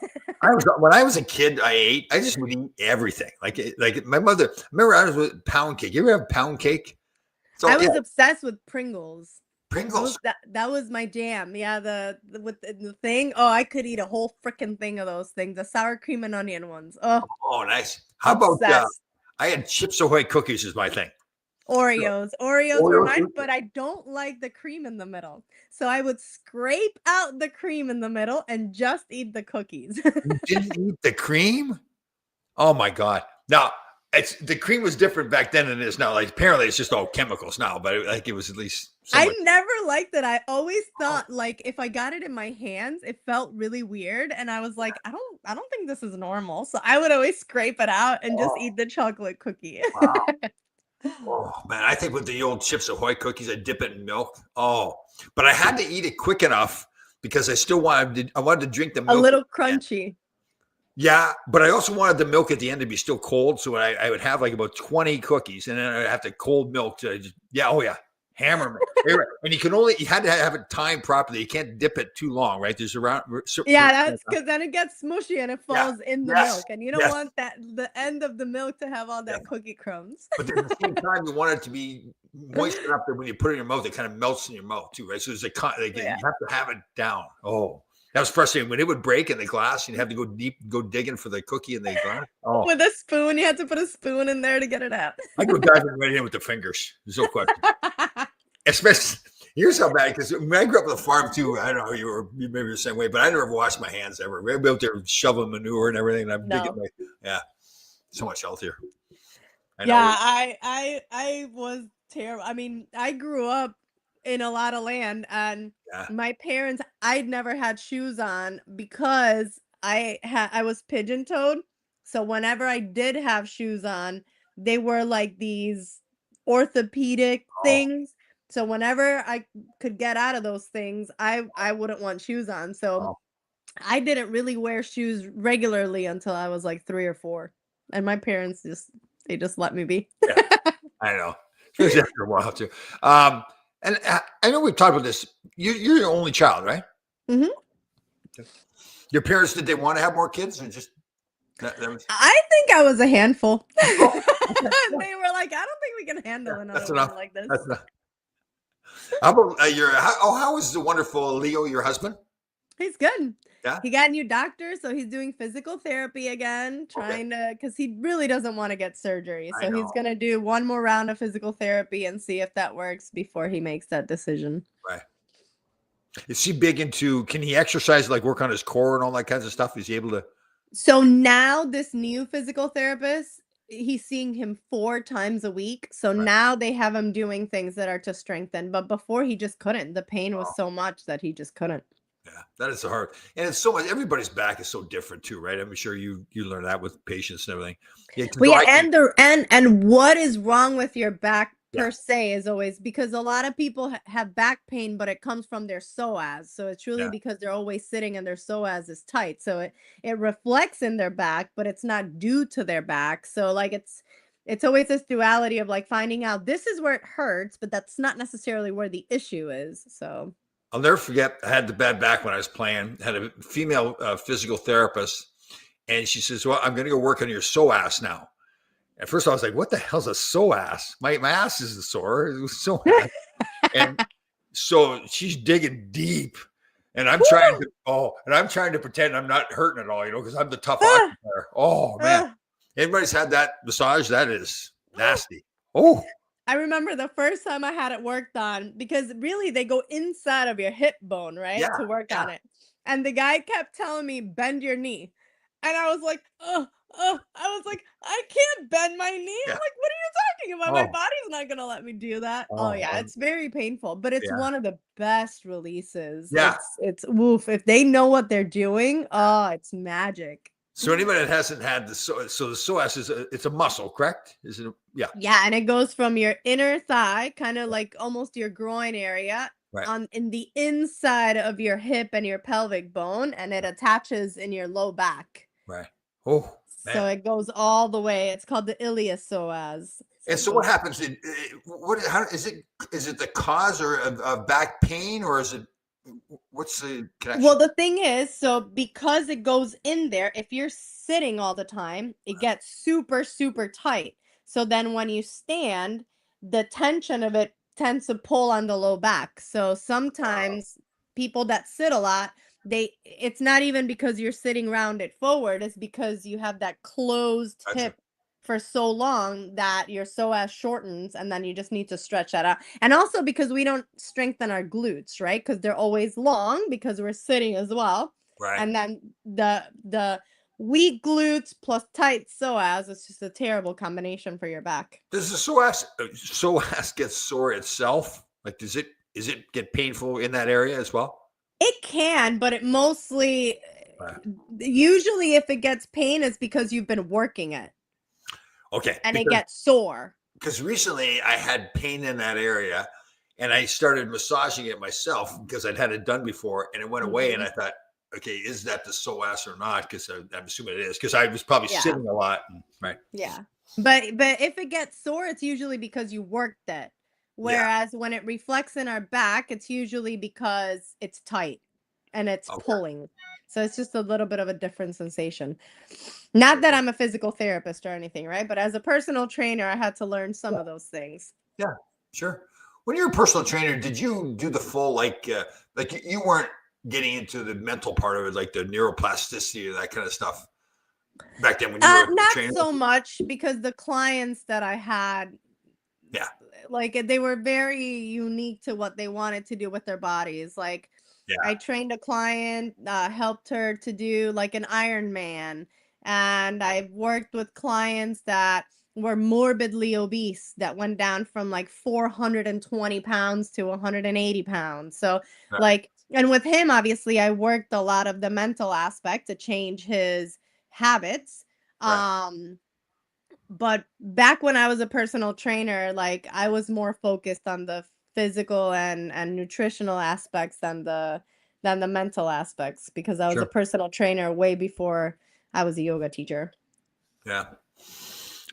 when I was a kid, I just would eat everything. Like my mother. Remember, I was with pound cake. You ever have pound cake? I So yeah, was obsessed with Pringles. Pringles. That was my jam. Yeah, the with the thing. Oh, I could eat a whole freaking thing of those things. The sour cream and onion ones. Oh, Oh, nice. How about obsessed. I had Chips Ahoy cookies is my thing. So, Oreos were Oreos. mine, but I don't like the cream in the middle. So I would scrape out the cream in the middle and just eat the cookies. You didn't eat the cream? Oh my god! Now it's the cream was different back then than it is now. Like apparently it's just all chemicals now, but like it was at least I somewhat. never liked it. I always thought like if I got it in my hands, it felt really weird and I was like, I don't think this is normal. So I would always scrape it out and just Oh eat the chocolate cookie. wow! Oh man, I think with the old Chips Ahoy cookies, I dip it in milk. Oh, but I had to eat it quick enough because I still wanted I wanted to drink the A milk. little crunchy. Yeah, but I also wanted the milk at the end to be still cold, so I would have like about 20 cookies, and then I'd have to cold milk to just yeah, oh yeah, hammer me. And you had to have it timed properly. You can't dip it too long, right? There's around Yeah, that's because then it gets smushy and it yeah, falls in the yes, milk, and you don't yes, want the end of the milk to have all yeah. that cookie crumbs. But at the same time, you want it to be moist enough that when you put it in your mouth, it kind of melts in your mouth too, right? So there's like, you Yeah. have to have it down. Oh, that was frustrating when it would break in the glass. You'd have to go deep, go digging for the cookie in the glass. Oh, With a spoon, you had to put a spoon in there to get it out. I go diving right in with the fingers. There's no question. Especially here's how bad because when I grew up on the farm too, I don't know you maybe the same way, but I never washed my hands ever. We were out there shoveling manure and everything, and I'm thinking, No. yeah, so much healthier. I know. Yeah, I was terrible. I mean, I grew up in a lot of land and Yeah. my parents I'd never had shoes on because I was pigeon-toed. So whenever I did have shoes on, they were like these orthopedic Oh, things. So whenever I could get out of those things, I wouldn't want shoes on. So oh, I didn't really wear shoes regularly until I was like 3 or 4. And my parents they just let me be. yeah, I know. Especially after a while too. And I know we've talked about this. You're your only child, right? Mhm. Your parents did they want to have more kids, or just that was, I think I was a handful. oh, okay, yeah, They were like, "I don't think we can yeah, handle that's another one enough. like this." That's enough. How about how is the wonderful Leo, your husband? He's good. Yeah. He got a new doctor, so he's doing physical therapy again, Okay. trying to because he really doesn't wanna get surgery. I So he's know. gonna do one more round of physical therapy and see if that works before he makes that decision. Right. Is he big into? Can he exercise, like work on his core and all that kinds of stuff? Is he able to? So now this new physical therapist, he's seeing him 4 times a week. So Right. now they have him doing things that are to strengthen, but before he just couldn't. The pain was Oh, so much that he just couldn't. yeah, that is hard, and it's so much. Everybody's back is so different too, right? I'm sure you learn that with patients and everything. Yeah, 'cause Well, yeah, I can, and and what is wrong with your back yeah, per se is always because a lot of people have back pain, but it comes from their psoas. So it's really yeah. because they're always sitting and their psoas is tight. So it reflects in their back, but it's not due to their back. So like it's always this duality of like finding out this is where it hurts, but that's not necessarily where the issue is. So I'll never forget. I had the bad back when I was playing. Had a female physical therapist, and she says, "Well, I'm going to go work on your psoas now." At first, I was like, "What the hell's a psoas? My ass is sore. It was psoas." And so she's digging deep, and Woo! I'm trying to pretend I'm not hurting at all, because I'm the tough hockey Ah, player. Oh man, ah. anybody's had that massage? That is nasty. Oh, I remember the first time I had it worked on because really they go inside of your hip bone, right? yeah, To work yeah. on it. And the guy kept telling me, bend your knee. And I was like, I was like, I can't bend my knee. Yeah. I'm like, what are you talking about? My Oh, body's not gonna let me do that. Oh oh, yeah, it's very painful, but it's yeah, one of the best releases. yeah. It's woof. If they know what they're doing, oh, it's magic. So anybody that hasn't had the so the psoas is it's a muscle, correct? Is it? Yeah. Yeah, and it goes from your inner thigh, kind of like almost your groin area, Right. on in the inside of your hip and your pelvic bone, and it attaches in your low back. Right. Oh So man. it goes all the way. It's called the iliopsoas. So And it so what goes. happens? What? How is it? Is it the cause or of back pain, or is it? What's the connection? Well, the thing is, so because it goes in there, if you're sitting all the time, it gets super, super tight. So then when you stand, the tension of it tends to pull on the low back. So sometimes people that sit a lot, it's not even because you're sitting rounded forward, it's because you have that closed Gotcha. hip for so long that your psoas shortens, and then you just need to stretch that out. And also because we don't strengthen our glutes, right? Because they're always long because we're sitting as well. Right. And then the weak glutes plus tight psoas is just a terrible combination for your back. Does the psoas get sore itself? Like, is it get painful in that area as well? It can, but it mostly, Right. usually if it gets pain, it's because you've been working it Okay. and it gets sore. Because recently I had pain in that area, and I started massaging it myself because I'd had it done before, and it went away. And Mhm. I thought, okay, is that the psoas or not? Because I'm assuming it is, because I was probably Yeah. sitting a lot. Right. Yeah. But if it gets sore, it's usually because you worked it. Yeah. Whereas when it reflects in our back, it's usually because it's tight and it's Okay. pulling. So it's just a little bit of a different sensation. Not that I'm a physical therapist or anything, right? But as a personal trainer, I had to learn some of those things. Yeah. Sure. When you're a personal trainer, did you do the full like you weren't getting into the mental part of it, like the neuroplasticity or that kind of stuff back then when you were a Not trainer? so much because the clients that I had, Yeah. like they were very unique to what they wanted to do with their bodies. Like Yeah. I trained a client, helped her to do like an Ironman, and I've worked with clients that were morbidly obese that went down from like 420 pounds to 180 pounds. So Right. like, and with him, obviously, I worked a lot of the mental aspect to change his habits. Right. But back when I was a personal trainer, like I was more focused on the physical and nutritional aspects than the mental aspects because I was a Sure. personal trainer way before I was a yoga teacher. Yeah.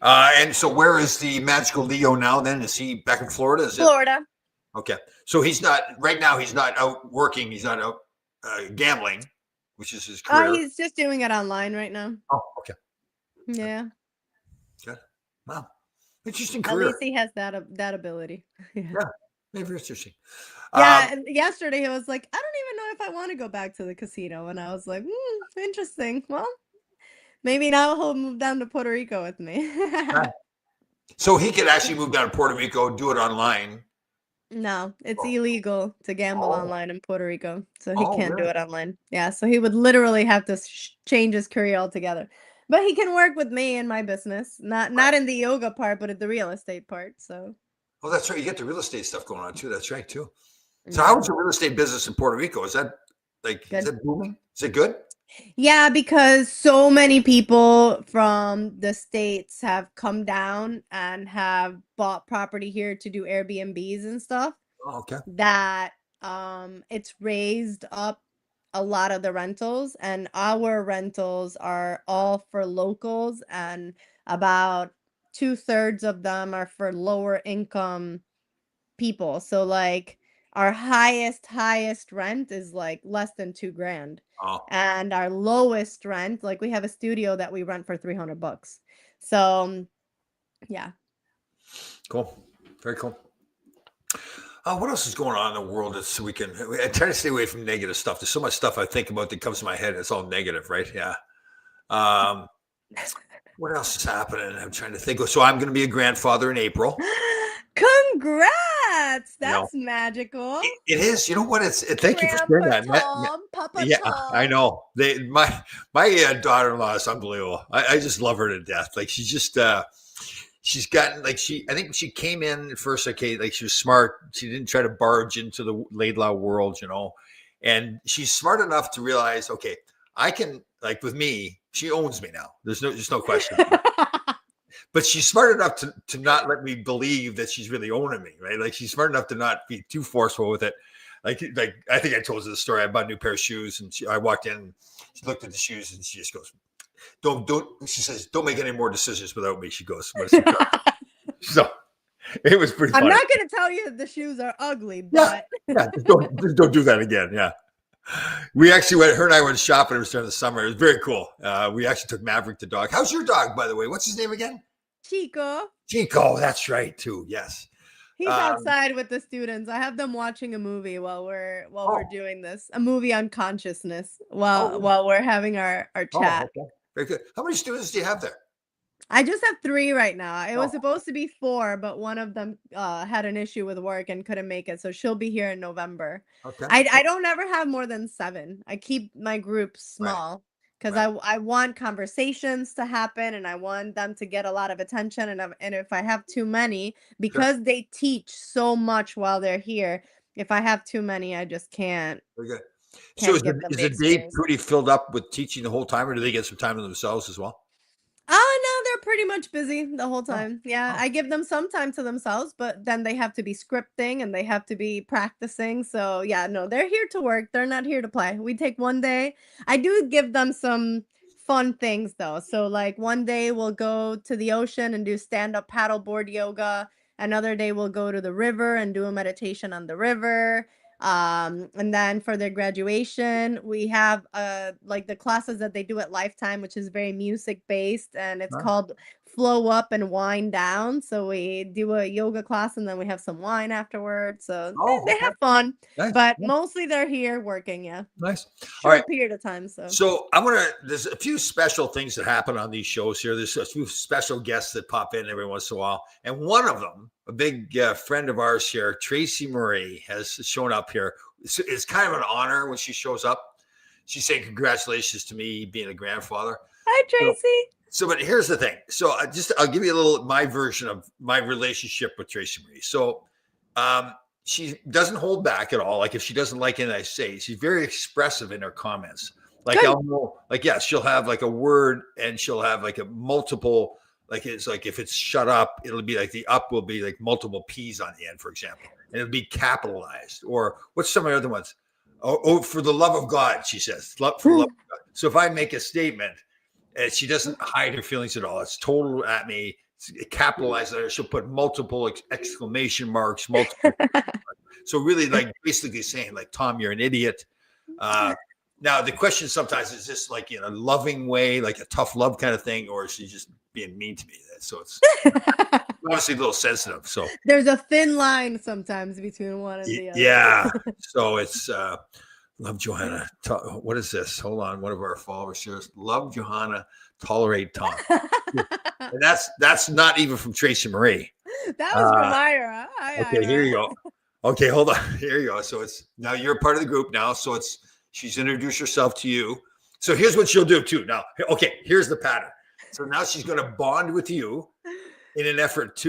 And so where is the magical Leo now then? Is he back in Florida? Is it Florida. okay? So he's not right now, he's not out working, he's not out gambling, which is his career. He's just doing it online right now. Oh, okay. Yeah. Good. Wow. Interesting At career. least he has that ability. Yeah. Yeah. Maybe interesting. Yeah, and yesterday he was like, I don't even know if I want to go back to the casino. And I was like, interesting. Well, maybe now he'll move down to Puerto Rico with me. Right. So he could actually move down to Puerto Rico, do it online. No, it's Oh. illegal to gamble Oh. online in Puerto Rico. So he Oh, can't do really? it online. Yeah, so he would literally have to change his career altogether. But he can work with me in my business. Not in the yoga part, but in the real estate part. So Oh, that's right. You get the real estate stuff going on too. That's right too. So yeah, how is the real estate business in Puerto Rico? Is that is good. that booming? Is it good? Yeah, because so many people from the States have come down and have bought property here to do Airbnbs and stuff, Oh, okay. that it's raised up a lot of the rentals, and our rentals are all for locals, and about 2/3 of them are for lower income people. So like our highest rent is like less than 2 grand. Oh, And our lowest rent, like we have a studio that we rent for $300. So yeah. cool. Very cool. What else is going on in the world that's we can I try to stay away from negative stuff. There's so much stuff I think about that comes to my head. It's all negative, right? Yeah. Um, what else is happening? I'm trying to think. So I'm going to be a grandfather in April. Congrats! You know, That's magical. it is. You know what? Thank you for sharing Grandpa that. Tom, Papa Yeah, I Tom. know. My daughter-in-law is unbelievable. I just love her to death. Like she's just she's gotten like I think she came in at first, okay, like she was smart. She didn't try to barge into the Laidlaw world, and she's smart enough to realize, okay, like with me, she owns me now. There's no question. But she's smart enough to not let me believe that she's really owning me, right? Like she's smart enough to not be too forceful with it. Like I think I told you the story. I bought a new pair of shoes, and I walked in, she looked at the shoes, and she just goes, "Don't." She says, "Don't make any more decisions without me." She goes, so it was pretty. I'm funny. not going to tell you the shoes are ugly, but Yeah, just don't do that again. Yeah. We actually went, her and I went shopping. It was during the summer. It was very cool. We actually took Maverick the dog. How's your dog, by the way? What's his name again? Chico, Chico. That's right, too. Yes. he's outside with the students. I have them watching a movie while we're doing this. A movie on consciousness while we're having our chat. Okay. Very good. How many students do you have there? I just have 3 right now. It was supposed to be 4, but one of them had an issue with work and couldn't make it. So she'll be here in November. Okay. I don't ever have more than 7. I keep my group small because I want conversations to happen and I want them to get a lot of attention. And if I have too many, because they teach so much while they're here, if I have too many, I just can't. Very good. So is the day pretty filled up with teaching the whole time, or do they get some time to themselves as well? Oh, no, they're pretty much busy the whole time. Yeah, I give them some time to themselves, but then they have to be scripting and they have to be practicing. So, yeah, no, they're here to work. They're not here to play. We take one day. I do give them some fun things, though. So, like, one day we'll go to the ocean and do stand-up paddleboard yoga. Another day we'll go to the river and do a meditation on the river. And then for their graduation, we have like the classes that they do at Lifetime, which is very music based, and it's called Flow Up and Wind Down. So we do a yoga class and then we have some wine afterwards. So they have fun, but mostly they're here working. Yeah. Nice. Short period of time. So there's a few special things that happen on these shows here. There's a few special guests that pop in every once in a while. And one of them, a big friend of ours here, Tracy Marie, has shown up here. It's kind of an honor when she shows up. She's saying congratulations to me being a grandfather. Hi, Tracy. So, but here's the thing. So I'll give you my version of my relationship with Tracy Marie. So she doesn't hold back at all. Like if she doesn't like anything I say, she's very expressive in her comments. Like I'll know, like, yeah, she'll have like a word and she'll have like a multiple, like it's like if it's shut up, it'll be like the up will be like multiple P's on the end, for example. And it'll be capitalized. Or what's some of the other ones? Oh, for the love of God, she says. For the love of God. So if I make a statement, and she doesn't hide her feelings at all. It's total at me. It's capitalized there. She'll put multiple exclamation marks, multiple. So really like basically saying like, Tom, you're an idiot. Now the question sometimes is this like in a loving way, like a tough love kind of thing, or is she just being mean to me? So it's obviously a little sensitive. So there's a thin line sometimes between one and the other. Yeah. So it's love Johanna. What is this? Hold on. One of our followers shares. Love Johanna. Tolerate Tom. And that's not even from Tracy Marie. That was from Ira. Okay, here you go. Okay, hold on. Here you go. So it's now you're part of the group now. So she's introduced herself to you. So here's what she'll do too. Now, okay, here's the pattern. So now she's going to bond with you in an effort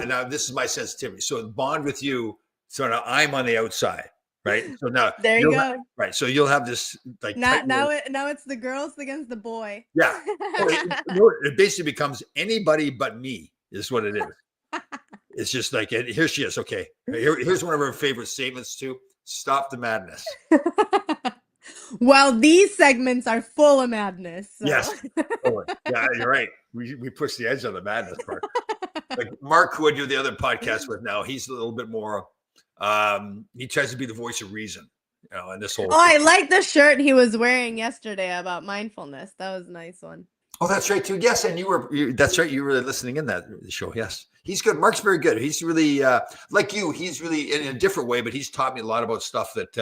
now this is my sensitivity. So bond with you. So now I'm on the outside. Right. So now there you go. Right. So you'll have this like now it's the girls against the boy. Yeah. It basically becomes anybody but me is what it is. It's just like here she is. Okay. Here's one of her favorite statements too. Stop the madness. Well, these segments are full of madness. So. Yes. Yeah, you're right. We push the edge on the madness part. Like Mark, who I do the other podcast with now, he's a little bit more he tries to be the voice of reason, and this whole I like the shirt he was wearing yesterday about mindfulness. That was a nice one. Oh, that's right too. Yes, and that's right, you were listening in that show. Yes, he's good. Mark's very good. He's really like you, he's really in a different way, but he's taught me a lot about stuff that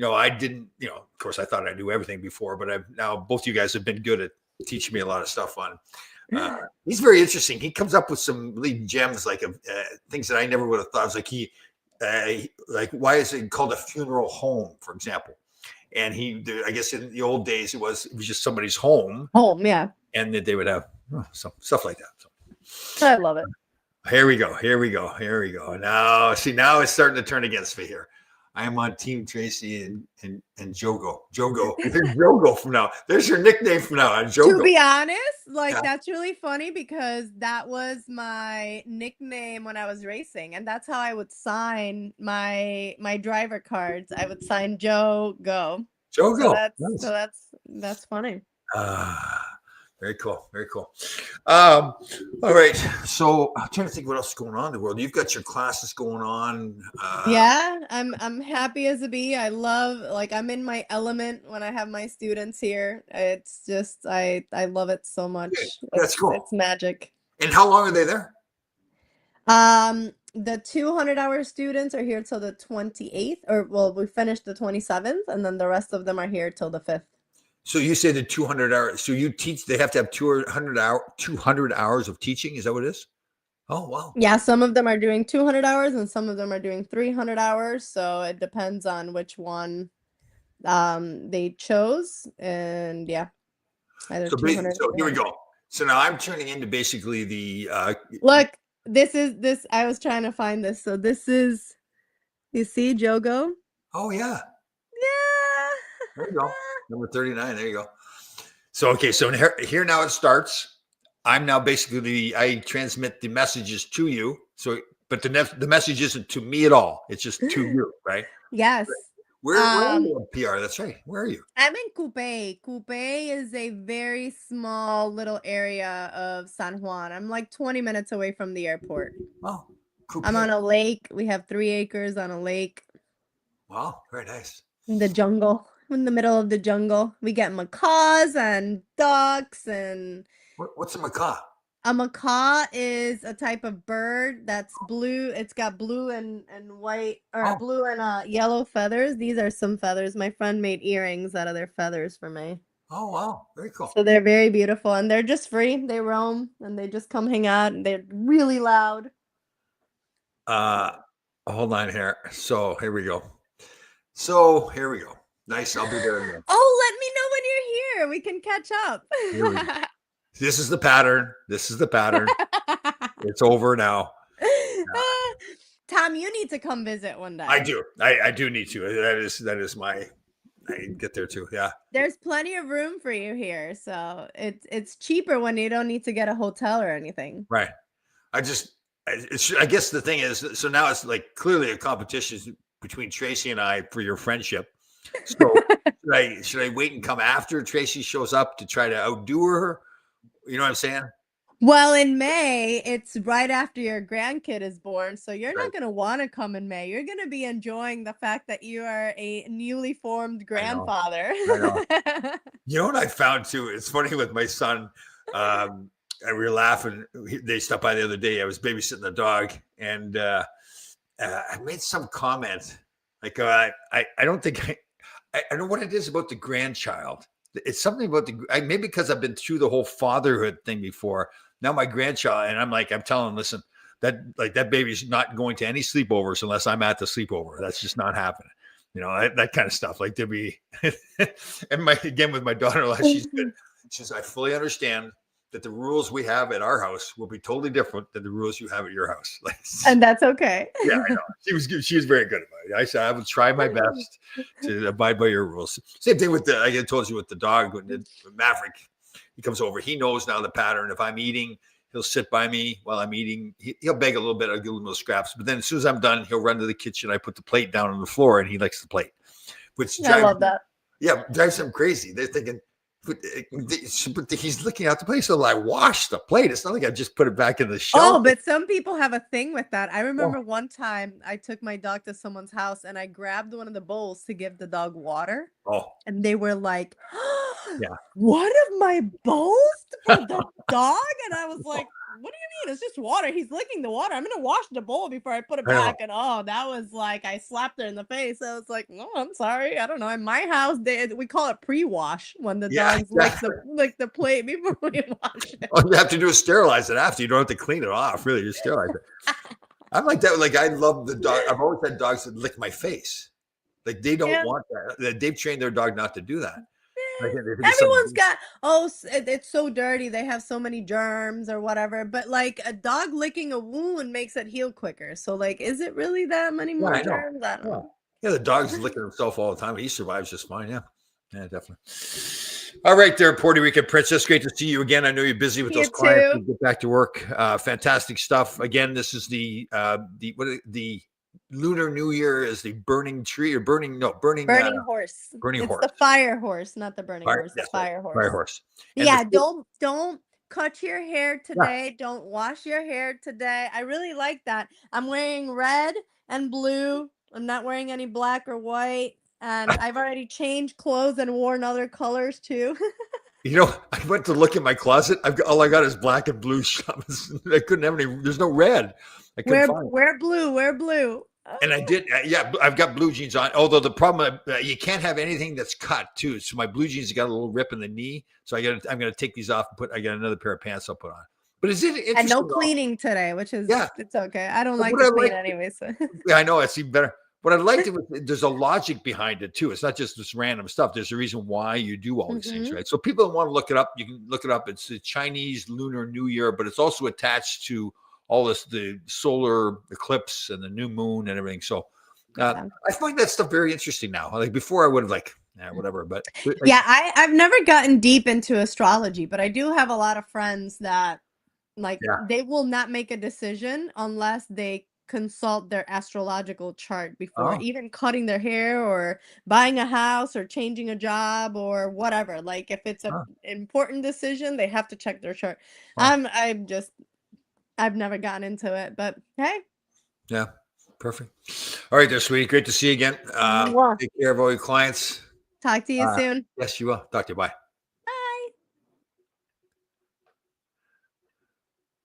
I didn't, of course I thought I knew everything before, but I've now both you guys have been good at teaching me a lot of stuff on. He's very interesting. He comes up with some really gems, like things that I never would have thought. It was like like why is it called a funeral home, for example? And I guess in the old days it was just somebody's home, yeah, and that they would have some stuff like that. So I love it. Here we go. Now it's starting to turn against me here. I am on Team Tracy and Jogo. Jogo. There's Jogo from now. There's your nickname from now on, To Jogo. be honest, like Yeah. that's really funny because that was my nickname when I was racing, and that's how I would sign my driver cards. I would sign Joe Go. So Jogo. that's Nice. so that's funny. Very cool. Very cool. All right. So I'm trying to think what else is going on in the world. You've got your classes going on. Yeah, I'm happy as a bee. I love like I'm in my element when I have my students here. It's just I love it so much. That's cool. It's magic. And how long are they there? The 200-hour students are here till the 28th, or well, we finished the 27th, and then the rest of them are here till the 5th. So you say the 200 hours. So you teach, they have to have 200 hours of teaching. Is that what it is? Oh, wow. Yeah, some of them are doing 200 hours and some of them are doing 300 hours. So it depends on which one they chose. And yeah, either So, 200. so here we go. So now I'm turning into basically the Look, this I was trying to find this. So this is, you see Jogo? oh yeah. Yeah. There you go. Number 39. There you go. So okay, so here now it starts. I'm now basically I transmit the messages to you. So but the message isn't to me at all. It's just to you, right? Yes. Where are you on PR? That's right. Where are you? I'm in Coupé. Coupé is a very small little area of San Juan. I'm like 20 minutes away from the airport. Oh, cool. I'm on a lake. We have 3 acres on a lake Wow, very nice. in the jungle, in the middle of the jungle. We get macaws and ducks and What's a macaw? a macaw is a type of bird that's blue. It's got blue and white or Oh. blue and yellow feathers. These are some feathers. My friend made earrings out of their feathers for me. Oh wow, very cool. So they're very beautiful and they're just free. They roam and they just come hang out and they're really loud. Hold on here. So here we go. So here we go. Nice. I'll be there in a minute. Oh, let me know when you're here. We can catch up. Here we go. This is the pattern. This is the pattern. It's over now. Tom, you need to come visit one day. I do. I do need to. That is my. I get there too. Yeah. There's plenty of room for you here, so it's cheaper when you don't need to get a hotel or anything. Right. I guess the thing is, so now it's like clearly a competition between Tracy and I for your friendship. So should I wait and come after Tracy shows up to try to outdo her? You know what I'm saying? Well, in May, it's right after your grandkid is born, so you're Right. not going to want to come in May. You're going to be enjoying the fact that you are a newly formed grandfather. I You know what I found too? It's funny with my son. And we were laughing. They stopped by the other day. I was babysitting the dog, and I made some comment like I don't think I don't know what it is about the grandchild. It's something about maybe because I've been through the whole fatherhood thing before. Now my grandchild, and I'm telling him, listen, that baby's not going to any sleepovers unless I'm at the sleepover. That's just not happening. You know, that kind of stuff. Like to be, and again with my daughter-in-law, she's good. She says, I fully understand that the rules we have at our house will be totally different than the rules you have at your house. Like, And that's okay. yeah, I know. She was very good about it. I said I will try my best to abide by your rules. Same thing with I told you with the dog when Maverick, he comes over. He knows now the pattern. If I'm eating, he'll sit by me while I'm eating. He'll beg a little bit. I'll give him little scraps. But then as soon as I'm done, he'll run to the kitchen. I put the plate down on the floor, and he likes the plate. Which I love that. Yeah, drives them crazy. They're thinking, but he's looking out the plate. So I wash the plate. It's not like I just put it back in the shelf. Oh, but some people have a thing with that. I remember one time I took my dog to someone's house and I grabbed one of the bowls to give the dog water. Oh. And they were like, yeah, one of my bowls for the dog? And I was like, what do you mean? It's just water. He's licking the water. I'm gonna wash the bowl before I put it back. And that was like I slapped her in the face. I was like, no, I'm sorry. I don't know. In my house, we call it pre-wash when the dogs lick the plate before we wash it. All you have to do is sterilize it after. You don't have to clean it off. Really, just sterilize it. I'm like that. Like I love the dog. I've always had dogs that lick my face. Like they don't want that. They've trained their dog not to do that. Everyone's got it's so dirty, they have so many germs or whatever, but like a dog licking a wound makes it heal quicker. So like, is it really that many more germs? I don't know. Yeah, the dog's licking himself all the time. He survives just fine. Yeah. Yeah, definitely. All right, there, Puerto Rican Princess. Great to see you again. I know you're busy with You those clients. too. Get back to work. Fantastic stuff. Again, this is the Lunar New Year is the burning tree or burning Burning horse. burning It's horse. the fire horse, not the burning Fire, horse. The that's right. fire horse. Fire horse. And Yeah, the- don't cut your hair today. Don't wash your hair today. I really like that. I'm wearing red and blue. I'm not wearing any black or white. And I've already changed clothes and worn other colors too. You know, I went to look in my closet. All I got is black and blue shirts. I couldn't have any. There's no red. I couldn't find it. Wear blue. Wear blue. And I did, yeah. I've got blue jeans on. Although the problem, you can't have anything that's cut too. So my blue jeans got a little rip in the knee. So I'm gonna take these off and put. I got another pair of pants I'll put on. But is it interesting? And no cleaning today, which is it's okay. I don't like what I to clean like- anyway. So. Yeah, I know it's even better. What I liked it was there's a logic behind it too. It's not just this random stuff. There's a reason why you do all these things, right? So people that want to look it up, you can look it up. It's the Chinese Lunar New Year, but it's also attached to all this, the solar eclipse and the new moon and everything. So I find that stuff very interesting now. Like before, I would have whatever. But yeah, I've never gotten deep into astrology, but I do have a lot of friends that they will not make a decision unless they consult their astrological chart before even cutting their hair or buying a house or changing a job or whatever. Like if it's an important decision, they have to check their chart. I've never gotten into it, but hey. Yeah, perfect. All right, there, sweetie. Great to see you again. Take care of all your clients. Talk to you soon. Yes, you will. Talk to you. Bye.